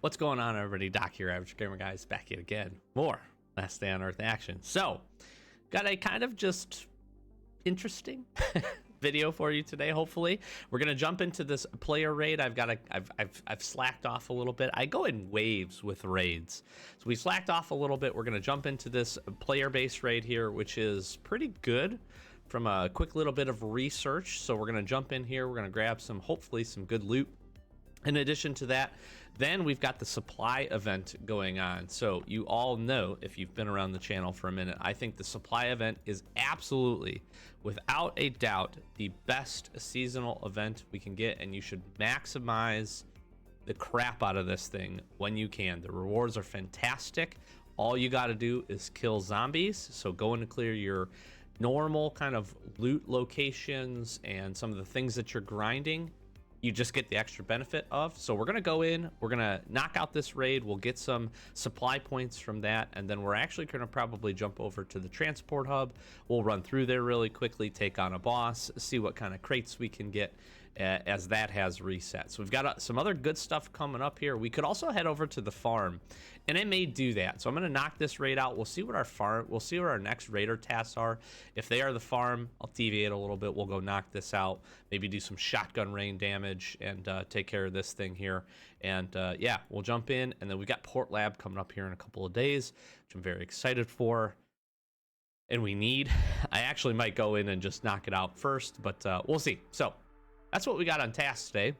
What's going on, everybody? Doc here, Average Gamer Guys, back yet again. More Last Day on Earth action. So, got a kind of just interesting video for you today. Hopefully, we're gonna jump into this player raid. I've slacked off a little bit. I go in waves with raids, so we slacked off a little bit. We're gonna jump into this player-based raid here, which is pretty good from a quick little bit of research. So we're gonna jump in here. We're gonna grab some, hopefully, some good loot. In addition to that, then we've got the supply event going on. So you all know, if you've been around the channel for a minute, I think the supply event is absolutely, without a doubt, the best seasonal event we can get, and you should maximize the crap out of this thing when you can. The rewards are fantastic. All you got to do is kill zombies. So go in to clear your normal kind of loot locations and some of the things that you're grinding. You just get the extra benefit of. So we're gonna go in, we're gonna knock out this raid, we'll get some supply points from that, and then we're actually gonna probably jump over to the transport hub. We'll run through there really quickly, take on a boss, see what kind of crates we can get as that has reset. So we've got some other good stuff coming up here. We could also head over to the farm, and I may do that. So I'm gonna knock this raid out. We'll see what our next raider tasks are. If they are the farm, I'll deviate a little bit. We'll go knock this out, maybe do some shotgun rain damage and take care of this thing here. And yeah, we'll jump in, and then we got Port Lab coming up here in a couple of days, which I'm very excited for. And I actually might go in and just knock it out first, but we'll see. So that's what we got on tasks today.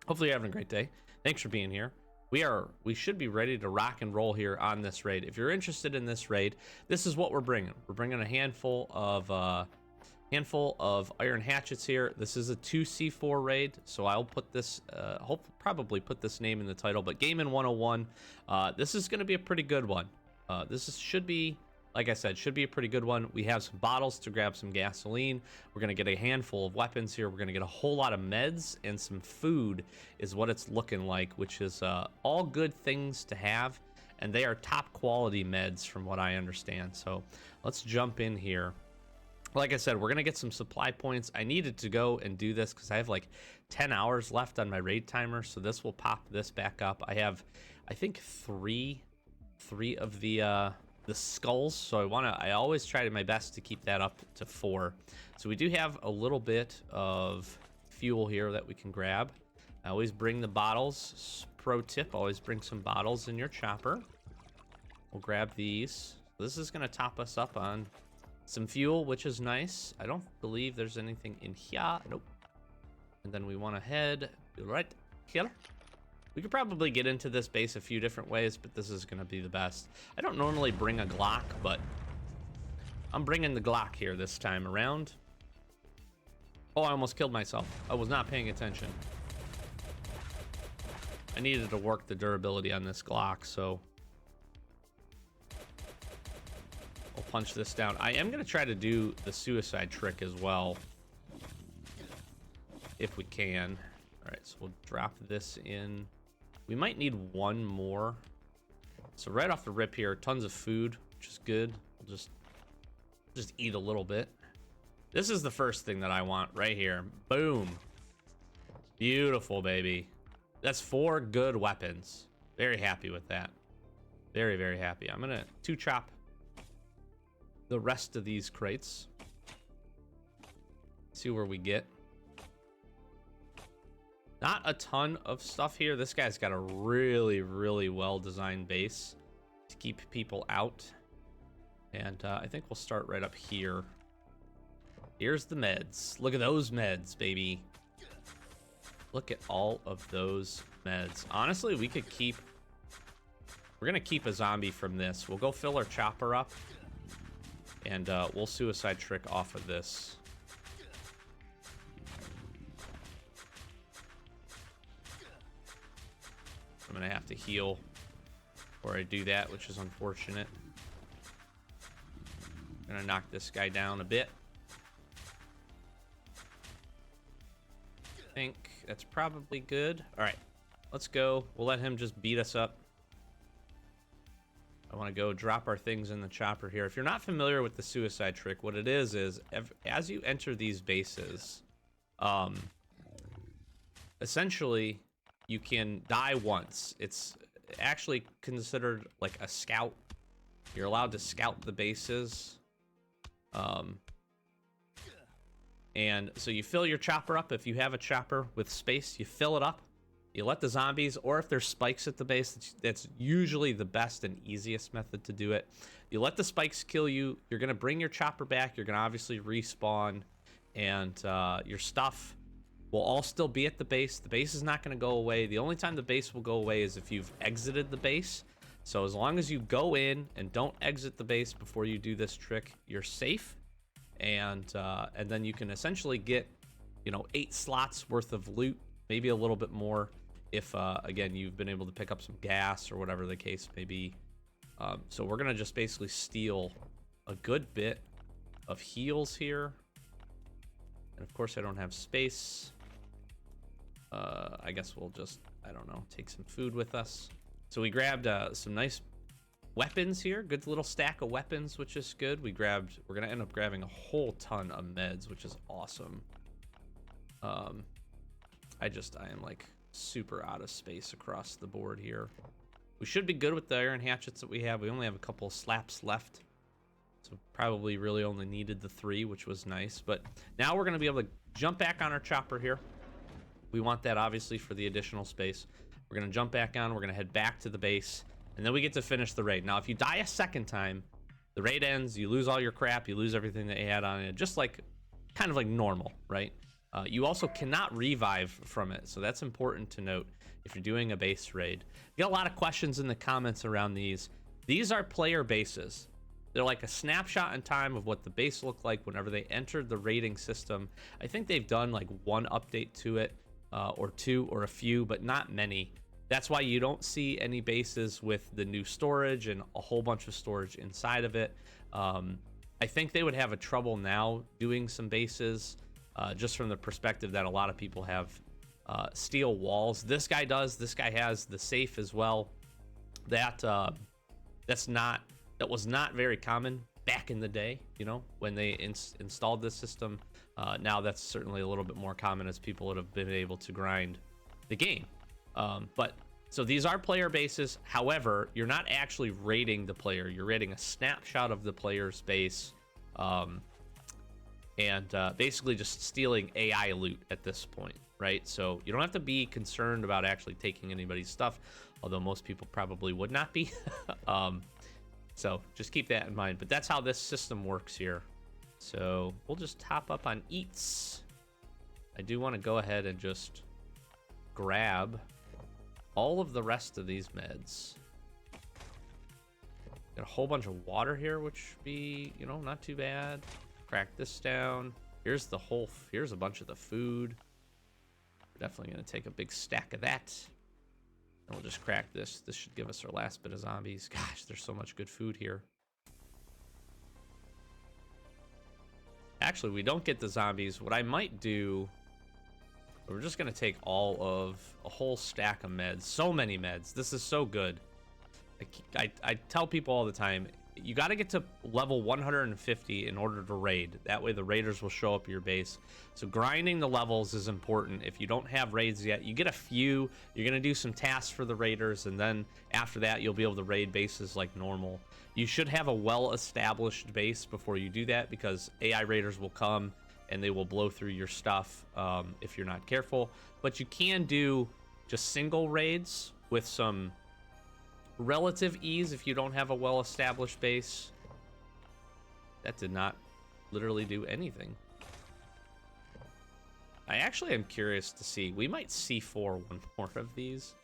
Hopefully you're having a great day. Thanks for being here. We should be ready to rock and roll here on this raid. If you're interested in this raid, this is what we're bringing. We're bringing a handful of iron hatchets here. This is a 2C4 raid, so I'll put this probably put this name in the title, but Gamn101. This is going to be a pretty good one. Should be, like I said, should be a pretty good one. We have some bottles to grab some gasoline. We're going to get a handful of weapons here. We're going to get a whole lot of meds, and some food is what it's looking like, which is all good things to have, and they are top quality meds from what I understand. So let's jump in here. Like I said, we're going to get some supply points. I needed to go and do this because I have like 10 hours left on my raid timer, so this will pop this back up. I have, I think, three of the skulls, so I always try my best to keep that up to 4. So we do have a little bit of fuel here that we can grab. I always bring the bottles. Pro tip, always bring some bottles in your chopper. We'll grab these. This is going to top us up on some fuel, which is nice. I don't believe there's anything in here. Nope. And then we want to head right here. We could probably get into this base a few different ways, but this is going to be the best. I don't normally bring a Glock, but I'm bringing the Glock here this time around. Oh, I almost killed myself. I was not paying attention. I needed to work the durability on this Glock, so I'll punch this down. I am going to try to do the suicide trick as well, if we can. All right, so we'll drop this in. We might need one more. So right off the rip here, tons of food, which is good. We'll just eat a little bit. This is the first thing that I want right here. Boom. Beautiful, baby. That's 4 good weapons. Very happy with that. Very, very happy. I'm gonna 2-chop the rest of these crates. See where we get. Not a ton of stuff here. This guy's got a really, really well-designed base to keep people out. And I think we'll start right up here. Here's the meds. Look at those meds, baby. Look at all of those meds. Honestly, we're going to keep a zombie from this. We'll go fill our chopper up, and we'll suicide trick off of this. I'm gonna have to heal before I do that, which is unfortunate. I'm gonna knock this guy down a bit. I think that's probably good. All right, let's go. We'll let him just beat us up. I want to go drop our things in the chopper here. If you're not familiar with the suicide trick, what it is as you enter these bases, essentially you can die once. It's actually considered like a scout. You're allowed to scout the bases. And so you fill your chopper up. If you have a chopper with space, you fill it up. You let the zombies, or if there's spikes at the base, that's usually the best and easiest method to do it. You let the spikes kill you. You're going to bring your chopper back. You're going to obviously respawn. And your stuff will all still be at the base. The base is not going to go away. The only time the base will go away is if you've exited the base. So as long as you go in and don't exit the base before you do this trick, you're safe. And then you can essentially get, 8 slots worth of loot, maybe a little bit more if, again, you've been able to pick up some gas or whatever the case may be. So we're going to just basically steal a good bit of heals here. And of course I don't have space. I guess we'll just, I don't know, take some food with us. So we grabbed some nice weapons here. Good little stack of weapons, which is good. We're gonna end up grabbing a whole ton of meds, which is awesome. I am like super out of space across the board here. We should be good with the iron hatchets that we have. We only have a couple of slaps left. So probably really only needed the 3, which was nice. But now we're going to be able to jump back on our chopper here. We want that obviously for the additional space. We're going to jump back on. We're going to head back to the base. And then we get to finish the raid. Now, if you die a second time, the raid ends. You lose all your crap. You lose everything that you had on it. Just like, kind of like normal, right? You also cannot revive from it. So that's important to note if you're doing a base raid. You got a lot of questions in the comments around these. These are player bases. They're like a snapshot in time of what the base looked like whenever they entered the raiding system. I think they've done like 1 update to it, or 2 or a few, but not many. That's why you don't see any bases with the new storage and a whole bunch of storage inside of it. I think they would have a trouble now doing some bases, just from the perspective that a lot of people have steel walls. This guy does. This guy has the safe as well. That was not very common back in the day, when they installed this system. Now that's certainly a little bit more common as people would have been able to grind the game. So these are player bases. However, you're not actually raiding the player. You're raiding a snapshot of the player's base, and basically just stealing AI loot at this point, right? So you don't have to be concerned about actually taking anybody's stuff, although most people probably would not be. So just keep that in mind. But that's how this system works here. So we'll just top up on eats. I do want to go ahead and just grab all of the rest of these meds. Got a whole bunch of water here, which would be, not too bad. Crack this down. Here's a bunch of the food. We're definitely going to take a big stack of that. And we'll just crack this. This should give us our last bit of zombies. Gosh, there's so much good food here. Actually, we don't get the zombies. What I might do, we're just going to take all of a whole stack of meds. So many meds. This is so good. I tell people all the time, you got to get to level 150 in order to raid. That way the raiders will show up at your base. So grinding the levels is important. If you don't have raids yet, you get a few. You're going to do some tasks for the raiders, and then after that, you'll be able to raid bases like normal. You should have a well-established base before you do that, because AI raiders will come and they will blow through your stuff if you're not careful. But you can do just single raids with some relative ease if you don't have a well-established base. That did not literally do anything. I actually am curious to see. We might C4 one more of these,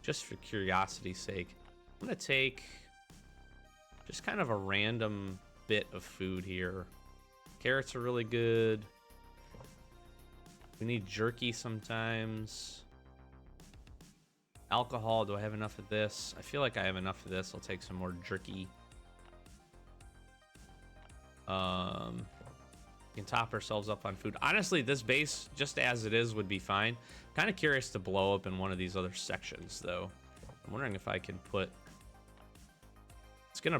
just for curiosity's sake. I'm gonna take just kind of a random bit of food here. Carrots are really good. We need jerky sometimes. Alcohol, do I have enough of this? I feel like I have enough of this. I'll take some more jerky. We can top ourselves up on food. Honestly, this base, just as it is, would be fine. Kind of curious to blow up in one of these other sections, though. I'm wondering if I can put... It's going to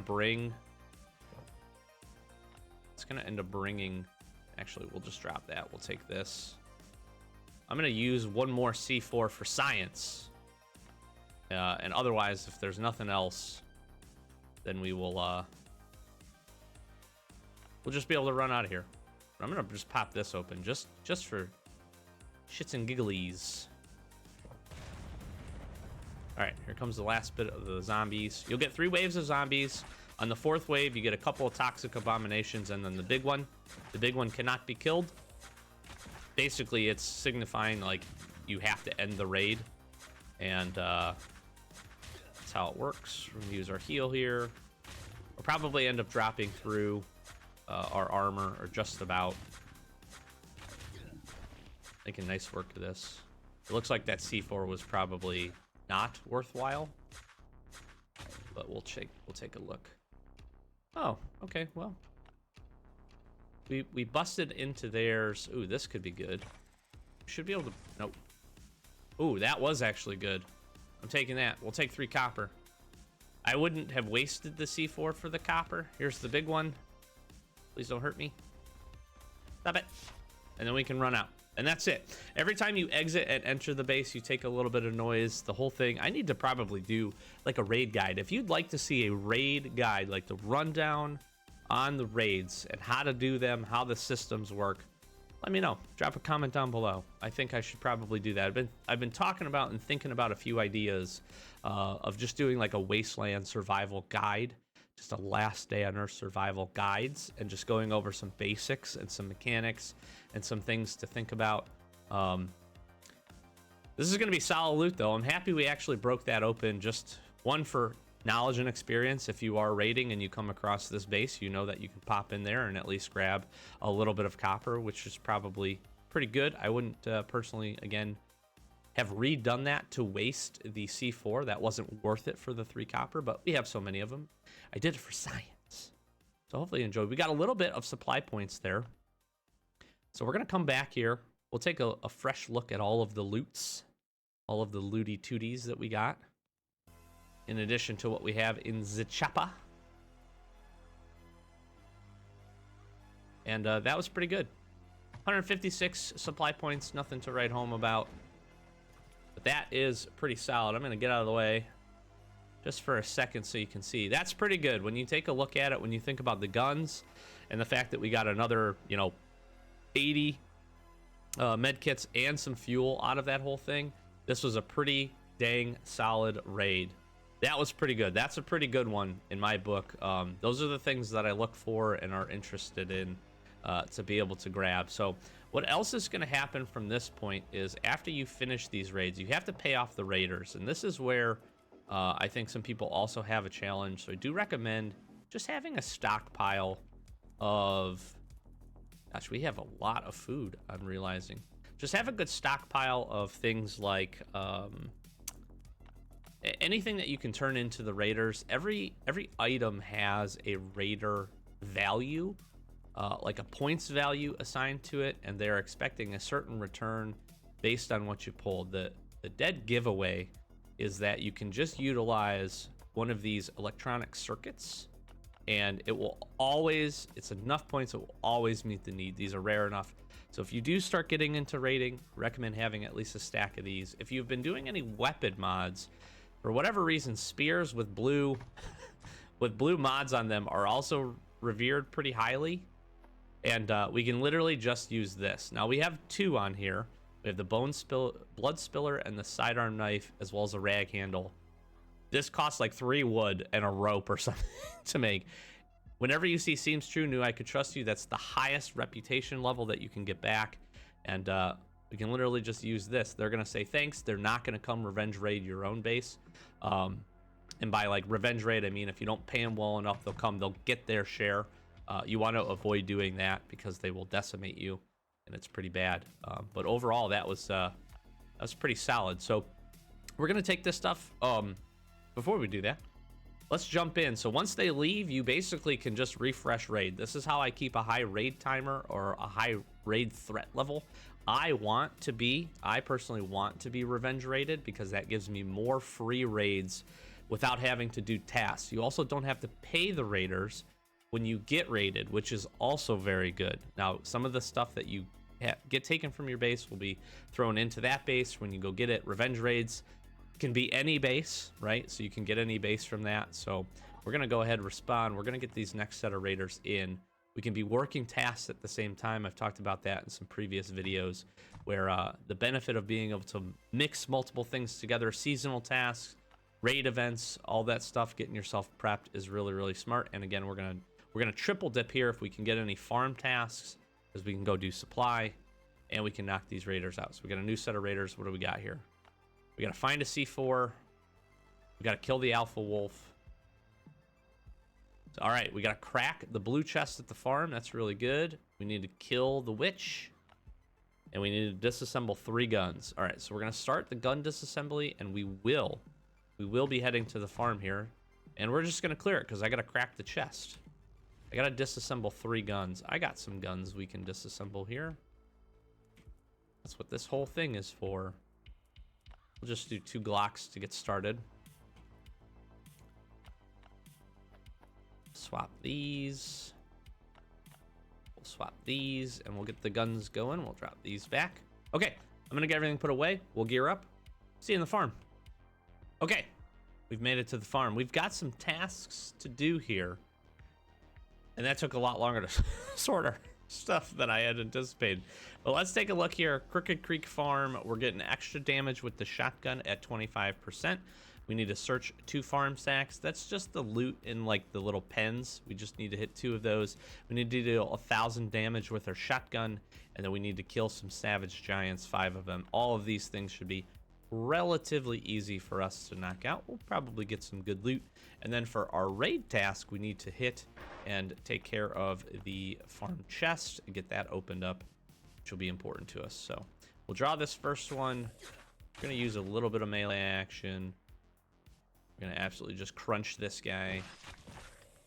end up bringing... Actually, we'll just drop that. We'll take this. I'm going to use one more C4 for science. And otherwise, if there's nothing else, then we'll just be able to run out of here. I'm gonna just pop this open just for shits and gigglies. All right, here comes the last bit of the zombies. You'll get 3 waves of zombies. On the 4th wave, you get a couple of toxic abominations, and then the big one. The big one cannot be killed. Basically, it's signifying like you have to end the raid, and that's how it works. We're gonna use our heal here. We'll probably end up dropping through our armor, or just about. Making nice work of this. It looks like that C4 was probably not worthwhile, but we'll take a look. Oh, okay, well, we busted into theirs. Ooh, this could be good. Should be able to. Nope. Ooh, that was actually good. I'm taking that. We'll take 3 copper. I wouldn't have wasted the C4 for the copper. Here's the big one. Please don't hurt me. Stop it. And then we can run out. And that's it. Every time you exit and enter the base, you take a little bit of noise. The whole thing. I need to probably do like a raid guide. If you'd like to see a raid guide, like the rundown on the raids and how to do them, how the systems work, let me know. Drop a comment down below. I think I should probably do that. I've been talking about and thinking about a few ideas of just doing like a wasteland survival guide. Just a last day on Earth survival guides, and just going over some basics and some mechanics and some things to think about. This is going to be solid loot, though. I'm happy we actually broke that open. Just one for knowledge and experience. If you are raiding and you come across this base, you know that you can pop in there and at least grab a little bit of copper, which is probably pretty good. I wouldn't personally, again, have redone that to waste the C4. That wasn't worth it for the 3 copper, but we have so many of them. I did it for science. So hopefully you enjoyed. We got a little bit of supply points there. So we're going to come back here. We'll take a fresh look at all of the loots, all of the looty tooties that we got, in addition to what we have in the chopper. And that was pretty good. 156 supply points, nothing to write home about. But that is pretty solid. I'm going to get out of the way just for a second so you can see. That's pretty good. When you take a look at it, when you think about the guns and the fact that we got another, 80 med kits and some fuel out of that whole thing, this was a pretty dang solid raid. That was pretty good. That's a pretty good one in my book. Those are the things that I look for and are interested in to be able to grab. So what else is going to happen from this point is after you finish these raids, you have to pay off the raiders. And this is where I think some people also have a challenge. So I do recommend just having a stockpile of... Gosh, we have a lot of food, I'm realizing. Just have a good stockpile of things like anything that you can turn into the raiders. Every item has a raider value, like a points value assigned to it, and they're expecting a certain return based on what you pulled. The dead giveaway is that you can just utilize one of these electronic circuits, and it will always, it's enough points, it will always meet the need. These are rare enough. So if you do start getting into raiding, recommend having at least a stack of these. If you've been doing any weapon mods, for whatever reason, spears with blue with blue mods on them are also revered pretty highly. And we can literally just use this. Now we have 2 on here. We have the blood spiller and the sidearm knife, as well as a rag handle. This costs like 3 wood and a rope or something to make. Whenever you see seems true, knew I could trust you, that's the highest reputation level that you can get back. And we can literally just use this. They're going to say thanks. They're not going to come revenge raid your own base. And by like revenge raid, I mean if you don't pay them well enough, they'll come. They'll get their share. You want to avoid doing that because they will decimate you, and it's pretty bad. But overall, that was pretty solid. So we're going to take this stuff. Before we do that, let's jump in. So once they leave, you basically can just refresh raid. This is how I keep a high raid timer or a high raid threat level. I personally want to be revenge raided because that gives me more free raids without having to do tasks. You also don't have to pay the raiders when you get raided, which is also very good. Now, some of the stuff that you get taken from your base will be thrown into that base when you go get it. Revenge raids, Can be any base, right? So you can get any base from that. So we're gonna go ahead and respond. We're gonna get these next set of raiders in. We can be working tasks at the same time. I've talked about that in some previous videos, where the benefit of being able to mix multiple things together, seasonal tasks, raid events, all that stuff, getting yourself prepped is really, really smart. And again, we're gonna triple dip here if we can get any farm tasks, because we can go do supply, and we can knock these raiders out. So we got a new set of raiders. What do we got here? We gotta find a C4. We gotta kill the alpha wolf. So, all right, we gotta crack the blue chest at the farm. That's really good. We need to kill the witch, and we need to disassemble 3 guns. All right, so we're gonna start the gun disassembly, and we will be heading to the farm here, and we're just gonna clear it because I gotta crack the chest. I gotta disassemble 3 guns. I got some guns we can disassemble here. That's what this whole thing is for. We'll just do 2 Glocks to get started. Swap these. We'll swap these, and we'll get the guns going. We'll drop these back. Okay, I'm gonna get everything put away. We'll gear up. See you in the farm. Okay, we've made it to the farm. We've got some tasks to do here, and that took a lot longer to sort our stuff than I had anticipated. But let's take a look here. Crooked Creek Farm. We're getting extra damage with the shotgun at 25%. We need to search 2 farm stacks. That's just the loot in like the little pens. We just need to hit 2 of those. We need to do 1,000 damage with our shotgun, and then we need to kill some savage giants, 5 of them. All of these things should be relatively easy for us to knock out. We'll probably get some good loot. And then for our raid task, we need to hit and take care of the farm chest and get that opened up, which will be important to us. So we'll draw this first one. We're gonna use a little bit of melee action. We're gonna absolutely just crunch this guy.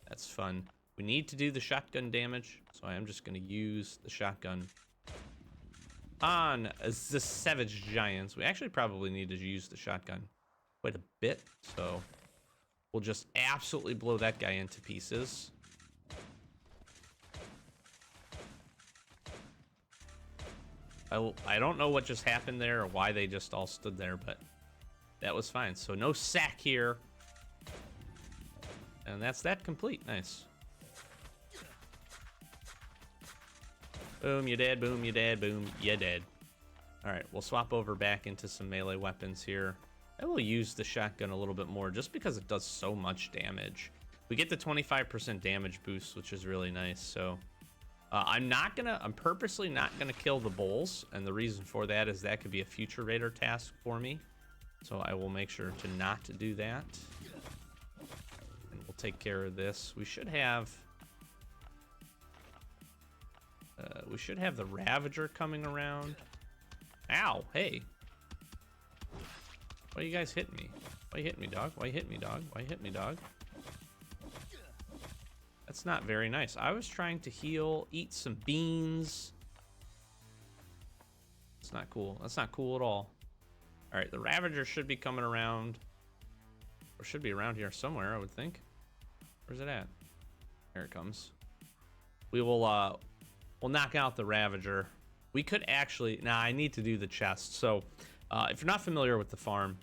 That's fun. We need to do the shotgun damage, so I am just gonna use the shotgun on the savage giants. We actually probably need to use the shotgun quite a bit, so we'll just absolutely blow that guy into pieces. I don't know what just happened there or why they just all stood there, but that was fine. So no sack here. And that's that complete. Nice. Boom, you're dead. Boom, you're dead. Boom, you're dead. All right, we'll swap over back into some melee weapons here. I will use the shotgun a little bit more just because it does so much damage. We get the 25% damage boost, which is really nice. So I'm purposely not gonna kill the bulls, and the reason for that is that could be a future raider task for me. So I will make sure to not do that. And we'll take care of this. We should have the Ravager coming around. Ow, hey. Why are you guys hitting me? Why you hitting me, dog? Why you hitting me, dog? Why you hitting me, dog? That's not very nice. I was trying to heal, eat some beans. That's not cool. That's not cool at all. All right, the Ravager should be coming around, or should be around here somewhere, I would think. Where's it at? There it comes. We will, we'll knock out the Ravager. We could actually, I need to do the chest. So, if you're not familiar with the farm,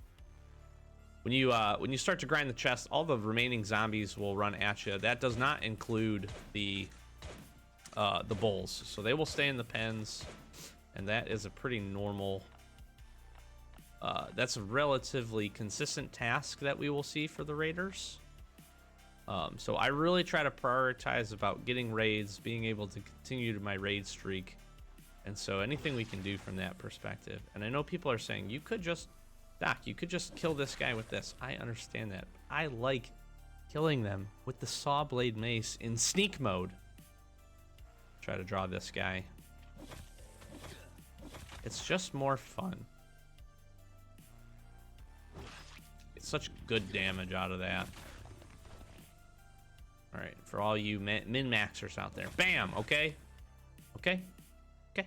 when you start to grind the chest, all the remaining zombies will run at you. That does not include the bulls, so they will stay in the pens, and that is a pretty normal. That's a relatively consistent task that we will see for the raiders. So I really try to prioritize about getting raids, being able to continue to my raid streak, and so anything we can do from that perspective. And I know people are saying you could just. Doc, you could just kill this guy with this. I understand that. I like killing them with the saw blade mace in sneak mode. Try to draw this guy. It's just more fun. It's such good damage out of that. All right, for all you min-maxers out there. Bam, okay? Okay? Okay.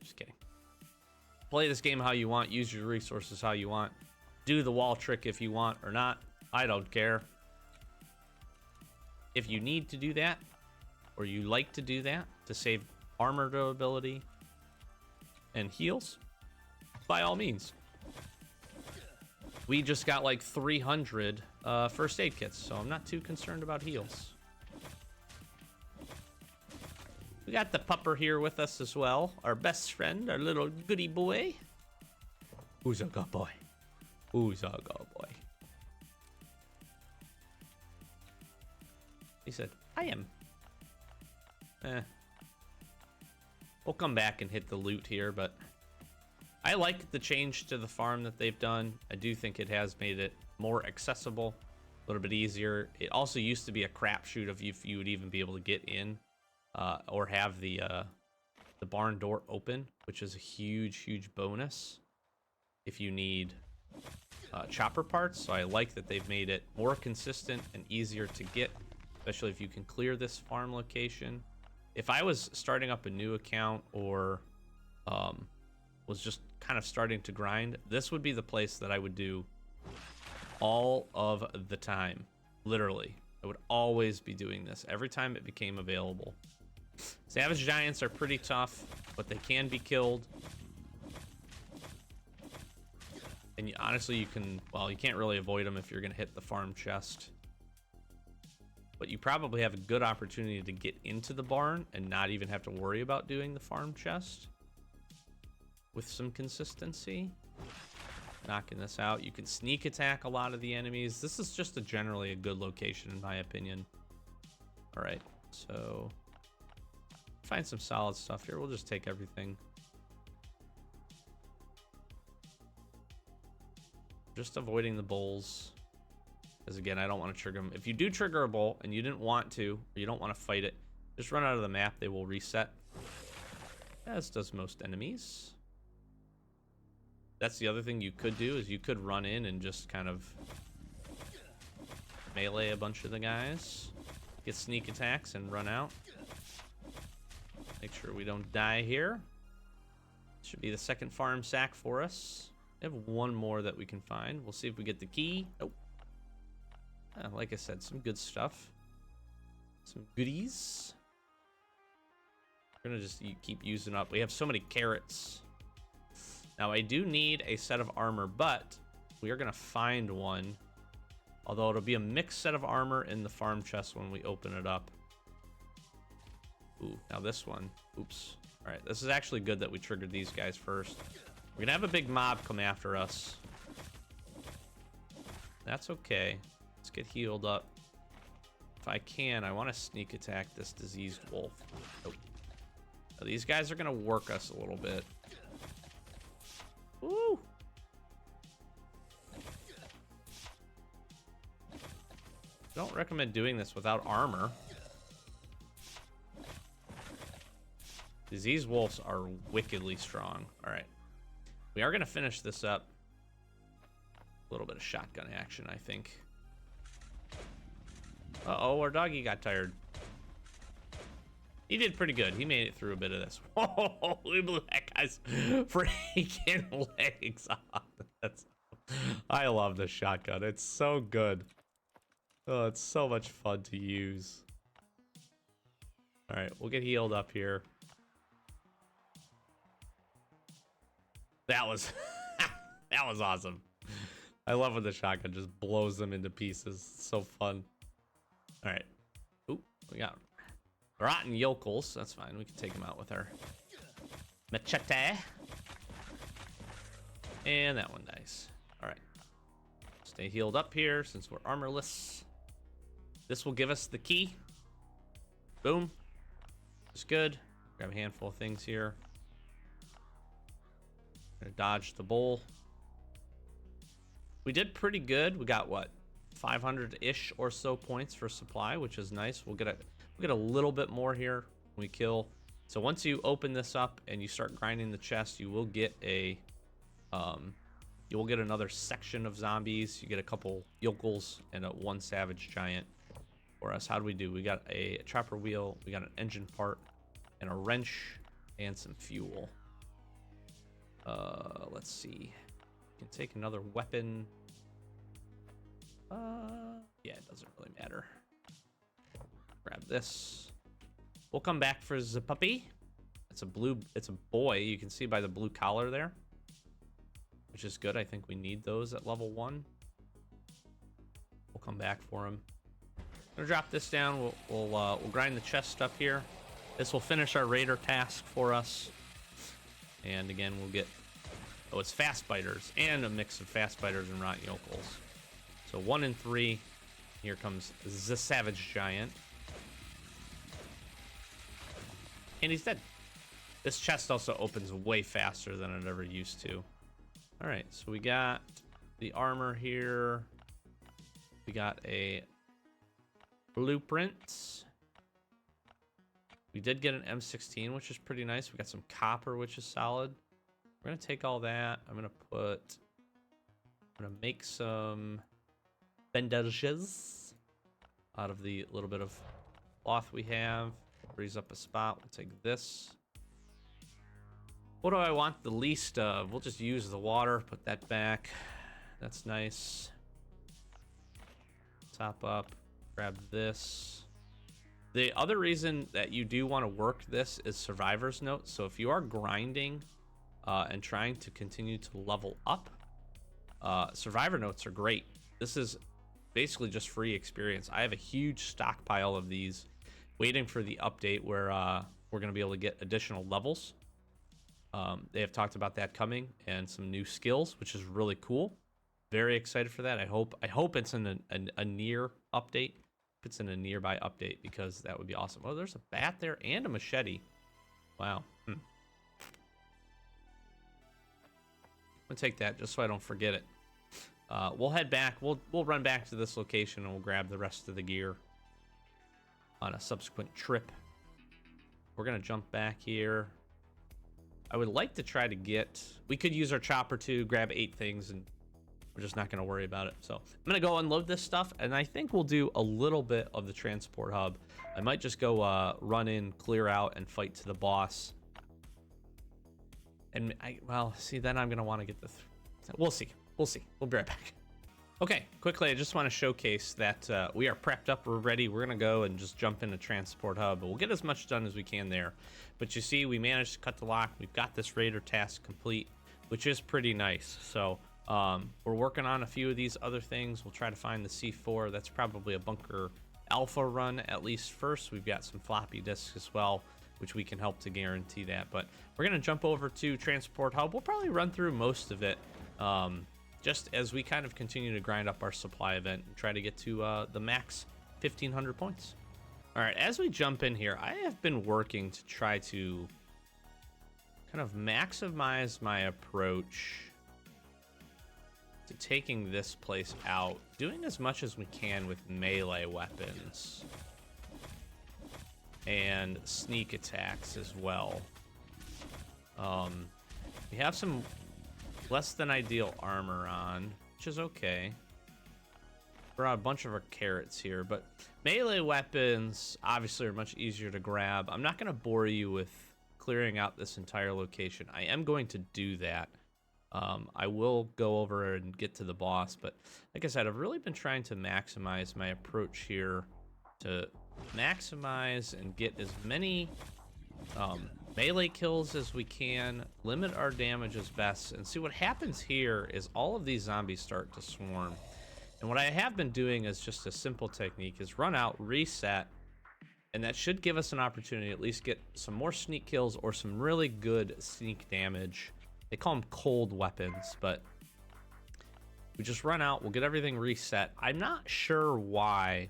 Just kidding. Play this game how you want, use your resources how you want, do the wall trick if you want or not. I don't care. If you need to do that, or you like to do that to save armor durability and heals, by all means. we just got like 300 first aid kits, so I'm not too concerned about heals. We got the pupper here with us as well, our best friend, our little goody boy. Who's a good boy? Who's a good boy? He said, I am. We'll come back and hit the loot here, but I like the change to the farm that they've done. I do think it has made it more accessible, a little bit easier. It also used to be a crapshoot of if you would even be able to get in or have the barn door open, which is a huge bonus if you need chopper parts. So I like that they've made it more consistent and easier to get, especially if you can clear this farm location. If I was starting up a new account or was just kind of starting to grind, this would be the place that I would do all of the time. Literally, I would always be doing this every time it became available. Savage giants are pretty tough, but they can be killed. And honestly, you can, well, you can't really avoid them if you're going to hit the farm chest. But you probably have a good opportunity to get into the barn and not even have to worry about doing the farm chest with some consistency. Knocking this out. You can sneak attack a lot of the enemies. This is just generally a good location in my opinion. All right, so find some solid stuff here. We'll just take everything. Just avoiding the bulls. Because again, I don't want to trigger them. If you do trigger a bull and you didn't want to, or you don't want to fight it, just run out of the map. They will reset. As does most enemies. That's the other thing you could do, is you could run in and just kind of melee a bunch of the guys. Get sneak attacks and run out. Make sure we don't die here. Should be the second farm sack for us. We have one more that we can find. We'll see if we get the key. Nope. Like I said, some good stuff. Some goodies. We're gonna just keep using up. We have so many carrots. Now I do need a set of armor, but we are gonna find one. Although it'll be a mixed set of armor in the farm chest when we open it up. Ooh, now this one. Oops. All right, this is actually good that we triggered these guys first. We're gonna have a big mob come after us. That's okay. Let's get healed up. If I can, I want to sneak attack this diseased wolf. Nope. Now, these guys are gonna work us a little bit. Woo! Don't recommend doing this without armor. These wolves are wickedly strong. All right. We are going to finish this up. A little bit of shotgun action, I think. Uh-oh, our doggy got tired. He did pretty good. He made it through a bit of this. Oh, we blew that guy's freaking legs off. I love this shotgun. It's so good. Oh, it's so much fun to use. All right, we'll get healed up here. That was that was awesome. I love when the shotgun just blows them into pieces. It's so fun. All right. Ooh, we got rotten yokels. That's fine. We can take them out with our machete. And that one dies. All right. Stay healed up here since we're armorless. This will give us the key. Boom. It's good. Grab a handful of things here. Gonna dodge the bull. We did pretty good. We got what, 500-ish or so points for supply, which is nice. We'll get a little bit more here when we kill. So once you open this up and you start grinding the chest, you will get a you will get another section of zombies. You get a couple yokels and one savage giant for us. How do we do? We got a chopper wheel, we got an engine part, and a wrench, and some fuel. Let's see. We can take another weapon. Yeah, it doesn't really matter. Grab this. We'll come back for the puppy. It's a boy. You can see by the blue collar there. which is good. I think we need those at level 1. We'll come back for them. Gonna drop this down. We'll grind the chest up here. This will finish our raider task for us. And again, we'll get, oh, it's fast biters and a mix of fast biters and rot yokels. So 1 and 3. Here comes the savage giant. And he's dead. This chest also opens way faster than it ever used to. All right, so we got the armor here. We got a blueprint. We did get an M16, which is pretty nice. We got some copper, which is solid. We're gonna take all that. I'm gonna make some bandages out of the little bit of cloth we have. Freeze up a spot. We'll take this. What do I want the least of? We'll just use the water. Put that back. That's nice. Top up. Grab this. The other reason that you do want to work this is survivor's note. So if you are grinding and trying to continue to level up, survivor notes are great. This is basically just free experience. I have a huge stockpile of these waiting for the update where we're going to be able to get additional levels. They have talked about that coming and some new skills, which is really cool. Very excited for that. I hope it's in a near update. If it's in a nearby update, because that would be awesome. Oh, there's a bat there and a machete. Wow. I'm gonna take that just so I don't forget it. We'll head back. We'll run back to this location and we'll grab the rest of the gear on a subsequent trip. We're gonna jump back here. I would like to try to get, we could use our chopper to grab 8 things, and we're just not going to worry about it. So I'm going to go unload this stuff, and I think we'll do a little bit of the transport hub. I might just go run in, clear out, and fight to the boss. And well, see, then I'm going to want to get the, we'll see. We'll be right back. Okay, quickly, I just want to showcase that we are prepped up, we're ready. We're gonna go and just jump into transport hub. We'll get as much done as we can there. But you see, we managed to cut the lock. We've got this raider task complete, which is pretty nice. So we're working on a few of these other things. We'll try to find the C4. That's probably a bunker alpha run at least first. We've got some floppy disks as well, which we can help to guarantee that. But we're gonna jump over to transport hub. We'll probably run through most of it. Just as we kind of continue to grind up our supply event and try to get to the max 1,500 points. All right, as we jump in here, I have been working to try to kind of maximize my approach to taking this place out, doing as much as we can with melee weapons and sneak attacks as well. We have some less than ideal armor on, which is okay. We're on a bunch of our carrots here, but melee weapons obviously are much easier to grab. I'm not going to bore you with clearing out this entire location. I am going to do that. I will go over and get to the boss, but like I said, I've really been trying to maximize my approach here to maximize and get as many melee kills as we can, limit our damage as best, and see what happens here is all of these zombies start to swarm. And what I have been doing is just a simple technique, is run out, reset, and that should give us an opportunity to at least get some more sneak kills or some really good sneak damage. They call them cold weapons, but we just run out, we'll get everything reset. I'm not sure why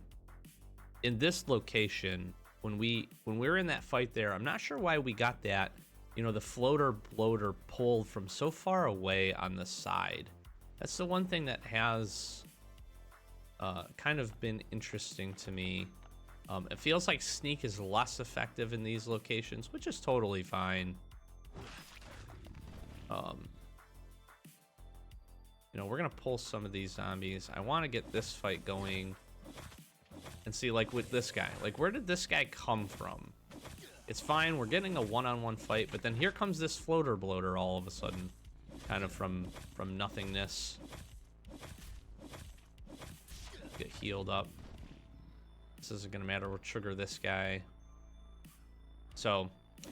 in this location, when we were in that fight there, I'm not sure why we got that, you know, the floater bloater pulled from so far away on the side. That's the one thing that has kind of been interesting to me. It feels like sneak is less effective in these locations, which is totally fine. You know, we're gonna pull some of these zombies. I want to get this fight going and see, like, with this guy, like, where did this guy come from? It's fine, we're getting a one-on-one fight, but then here comes this floater bloater all of a sudden, kind of from nothingness. Get healed up. This isn't gonna matter, we'll trigger this guy. So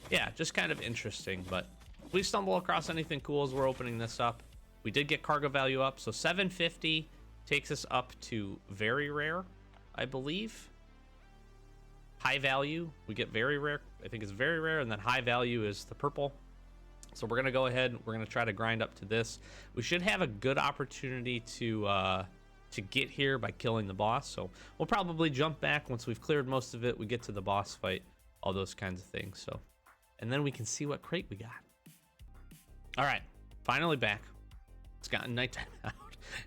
yeah, just kind of interesting. But if we stumble across anything cool as we're opening this up, We did get cargo value up, so 750 takes us up to very rare, I believe. High value, we get very rare. I think it's very rare, and then high value is the purple. So we're gonna go ahead, we're gonna try to grind up to this. We should have a good opportunity to get here by killing the boss. So we'll probably jump back once we've cleared most of it. We get to the boss fight, all those kinds of things. So, and then we can see what crate we got. All right, finally back. It's gotten nighttime out,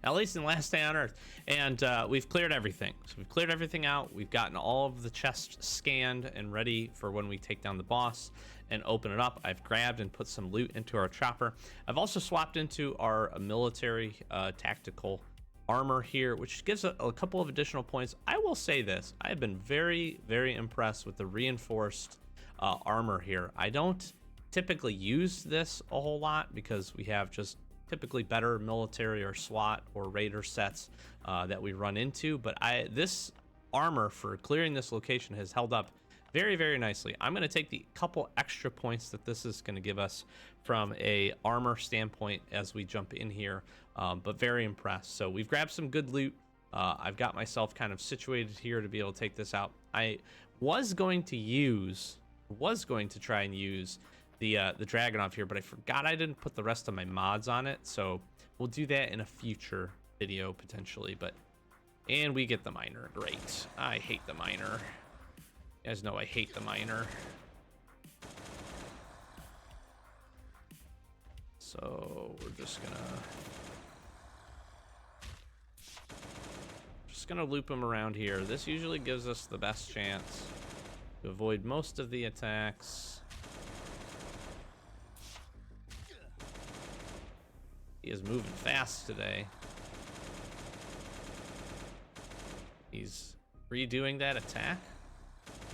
at least in Last Day on Earth. And we've cleared everything. So we've cleared everything out. We've gotten all of the chests scanned and ready for when we take down the boss and open it up. I've grabbed and put some loot into our chopper. I've also swapped into our military tactical armor here, which gives a couple of additional points. I will say this, I have been very, very impressed with the reinforced armor here. I don't typically use this a whole lot because we have just typically better military or SWAT or Raider sets that we run into, but this armor for clearing this location has held up very, very nicely. I'm going to take the couple extra points that this is going to give us from a armor standpoint as we jump in here, but very impressed. So we've grabbed some good loot. I've got myself kind of situated here to be able to take this out. I was going to try and use the Dragunov here, but I forgot I didn't put the rest of my mods on it, so we'll do that in a future video potentially. And we get the miner. Great. I hate the miner. You guys know I hate the miner. So we're just gonna loop him around here. This usually gives us the best chance to avoid most of the attacks. He is moving fast today. He's redoing that attack,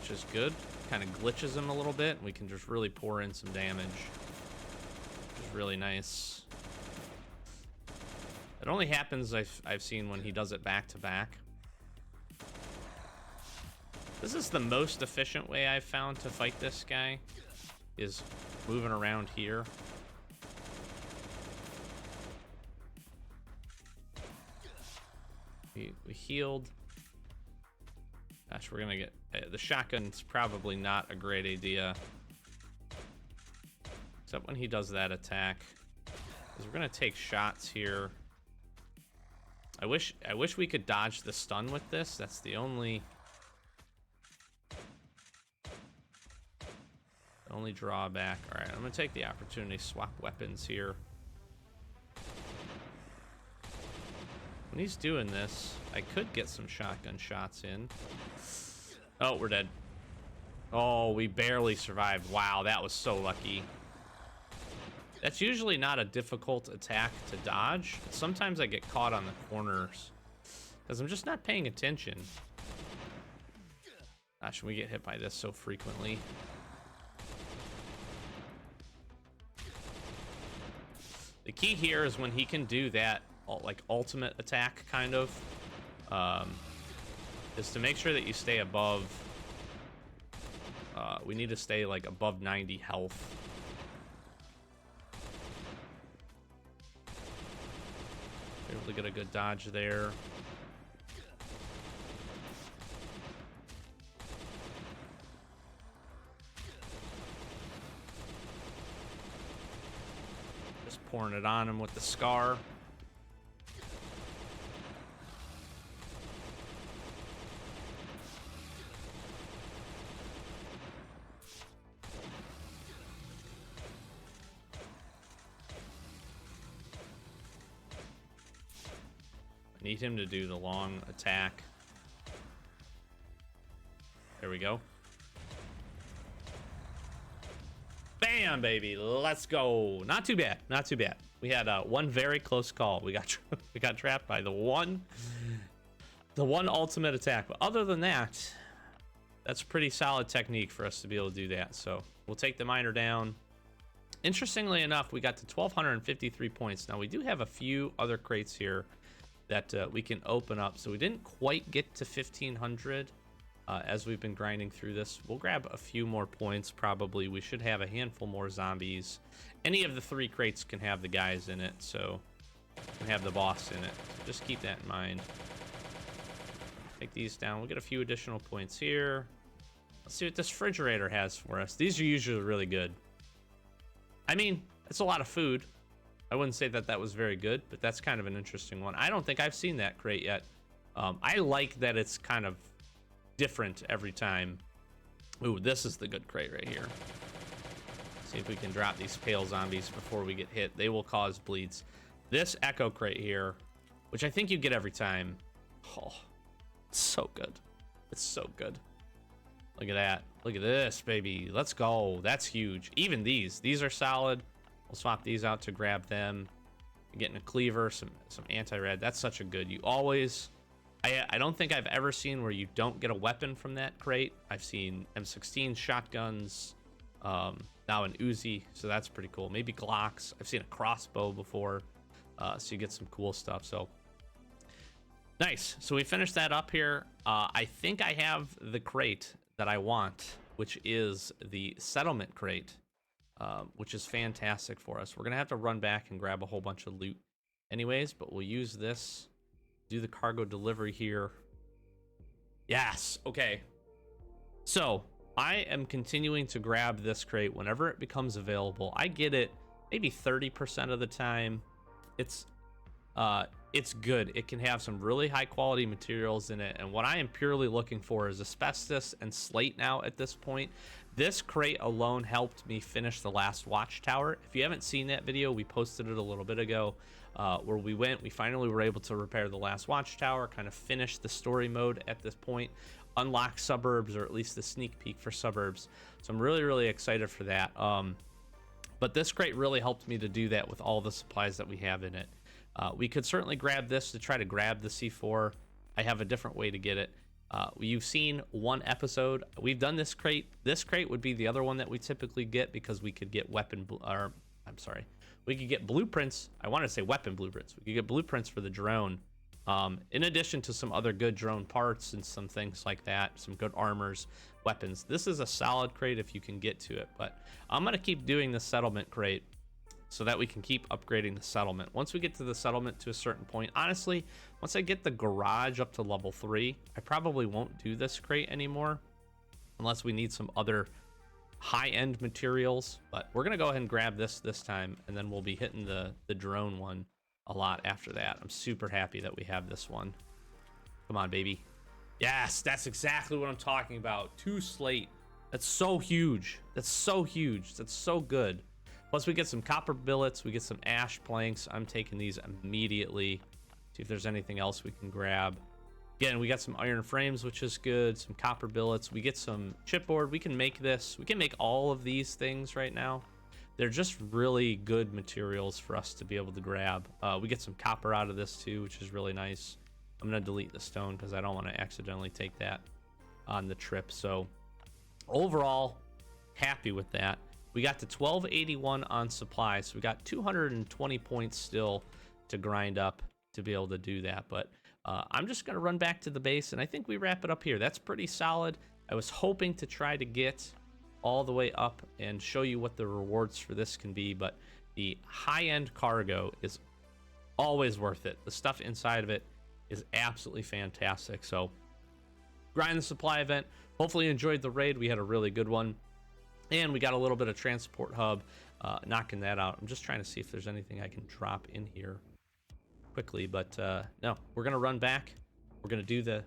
which is good. Kind of glitches him a little bit. We can just really pour in some damage, which is really nice. It only happens, I've seen, when he does it back to back. This is the most efficient way I've found to fight this guy, is moving around here. We healed. Gosh, we're gonna get the shotgun's probably not a great idea, except when he does that attack, because we're gonna take shots here. I wish we could dodge the stun with this. That's the only drawback. All right, I'm gonna take the opportunity to swap weapons here. When he's doing this, I could get some shotgun shots in. Oh, we're dead. Oh, we barely survived. Wow, that was so lucky. That's usually not a difficult attack to dodge. Sometimes I get caught on the corners because I'm just not paying attention. Gosh, we get hit by this so frequently. The key here is when he can do that, like, ultimate attack, kind of, is to make sure that you stay above, we need to stay, like, above 90 health. Able to get a good dodge there. Just pouring it on him with the scar. Need him to do the long attack. There we go. Bam, baby. Let's go. Not too bad. Not too bad. We had one very close call. We got trapped by the one ultimate attack. But other than that, that's pretty solid technique for us to be able to do that. So we'll take the miner down. Interestingly enough, we got to 1,253 points. Now we do have a few other crates here that we can open up. So we didn't quite get to 1,500 as we've been grinding through this. We'll grab a few more points probably. We should have a handful more zombies. Any of the 3 crates can have the guys in it, so can have the boss in it. So just keep that in mind. Take these down. We'll get a few additional points here. Let's see what this refrigerator has for us. These are usually really good. I mean, it's a lot of food. I wouldn't say that that was very good, but that's kind of an interesting one. I don't think I've seen that crate yet. I like that it's kind of different every time. Ooh, this is the good crate right here. See if we can drop these pale zombies before we get hit. They will cause bleeds. This echo crate here, which I think you get every time. Oh, it's so good. It's so good. Look at that. Look at this, baby. Let's go. That's huge. Even these are solid. We'll swap these out to grab them. Getting a cleaver, some anti-red. That's such a good. You always... I don't think I've ever seen where you don't get a weapon from that crate. I've seen M16 shotguns, now an Uzi, so that's pretty cool. Maybe Glocks. I've seen a crossbow before, so you get some cool stuff. So nice. So we finished that up here. I think I have the crate that I want, which is the settlement crate, which is fantastic for us. We're gonna have to run back and grab a whole bunch of loot anyways, but we'll use this. Do the cargo delivery here. Yes. Okay. So I am continuing to grab this crate whenever it becomes available. I get it maybe 30% of the time. It's good. It can have some really high quality materials in it, and what I am purely looking for is asbestos and slate now at this point. This crate alone helped me finish the last watchtower. If you haven't seen that video, we posted it a little bit ago, where we finally were able to repair the last watchtower, kind of finish the story mode at this point, unlock suburbs, or at least the sneak peek for suburbs. So I'm really excited for that. But this crate really helped me to do that with all the supplies that we have in it. We could certainly grab this to try to grab the C4. I have a different way to get it. You've seen one episode. We've done this crate. This crate would be the other one that we typically get because we could get we could get blueprints. I want to say weapon blueprints. We could get blueprints for the drone, in addition to some other good drone parts and some things like that, some good armors, weapons. This is a solid crate if you can get to it, but I'm going to keep doing the settlement crate so that we can keep upgrading the settlement. Once we get to the settlement to a certain point, honestly, once I get the garage up to level 3, I probably won't do this crate anymore unless we need some other high-end materials. But we're gonna go ahead and grab this time, and then we'll be hitting the drone one a lot after that. I'm super happy that we have this one. Come on, baby. Yes, that's exactly what I'm talking about. 2 slate. That's so huge. That's so huge. That's so good. Plus, we get some copper billets. We get some ash planks. I'm taking these immediately. See if there's anything else we can grab. Again, we got some iron frames, which is good. Some copper billets. We get some chipboard. We can make this. We can make all of these things right now. They're just really good materials for us to be able to grab. We get some copper out of this too, which is really nice. I'm going to delete the stone because I don't want to accidentally take that on the trip. So overall, happy with that. We got to 1281 on supply, so we got 220 points still to grind up to be able to do that. But I'm just going to run back to the base, and I think we wrap it up here. That's pretty solid. I was hoping to try to get all the way up and show you what the rewards for this can be, but the high-end cargo is always worth it. The stuff inside of it is absolutely fantastic. So grind the supply event. Hopefully you enjoyed the raid. We had a really good one. And we got a little bit of transport hub, knocking that out. I'm just trying to see if there's anything I can drop in here quickly, but no, we're gonna run back. We're gonna do the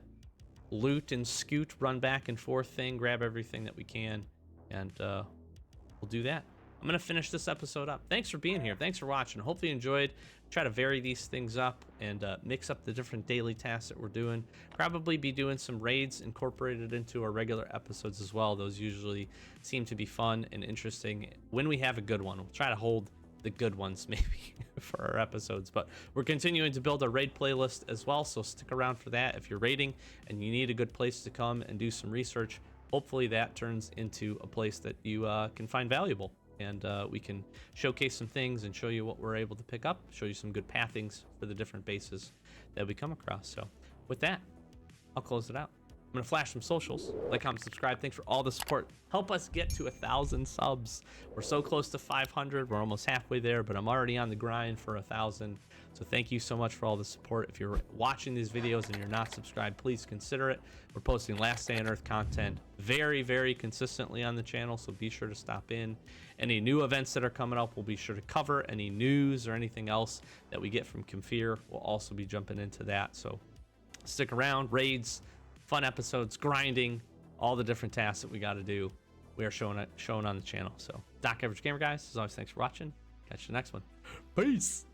loot and scoot, run back and forth thing, grab everything that we can, and we'll do that. I'm gonna finish this episode up. Thanks for being here. Thanks for watching. Hopefully you enjoyed. Try to vary these things up and mix up the different daily tasks that we're doing. Probably be doing some raids incorporated into our regular episodes as well. Those usually seem to be fun and interesting when we have a good one. We'll try to hold the good ones maybe for our episodes, but we're continuing to build a raid playlist as well, so stick around for that. If you're raiding and you need a good place to come and do some research, hopefully that turns into a place that you can find valuable, and we can showcase some things and show you what we're able to pick up, show you some good pathings for the different bases that we come across. So with that, I'll close it out. I'm gonna flash some socials. Like, comment, subscribe. Thanks for all the support. Help us get to 1,000 subs. We're so close to 500. We're almost halfway there, but I'm already on the grind for 1,000. So thank you so much for all the support. If you're watching these videos and you're not subscribed, please consider it. We're posting Last Day on Earth content very, very consistently on the channel, so be sure to stop in. Any new events that are coming up, we'll be sure to cover. Any news or anything else that we get from Kefir, we'll also be jumping into that. So stick around. Raids, fun episodes, grinding, all the different tasks that we got to do. We are showing on the channel. So, Doc Average Gamer, guys, as always, thanks for watching. Catch you next one. Peace.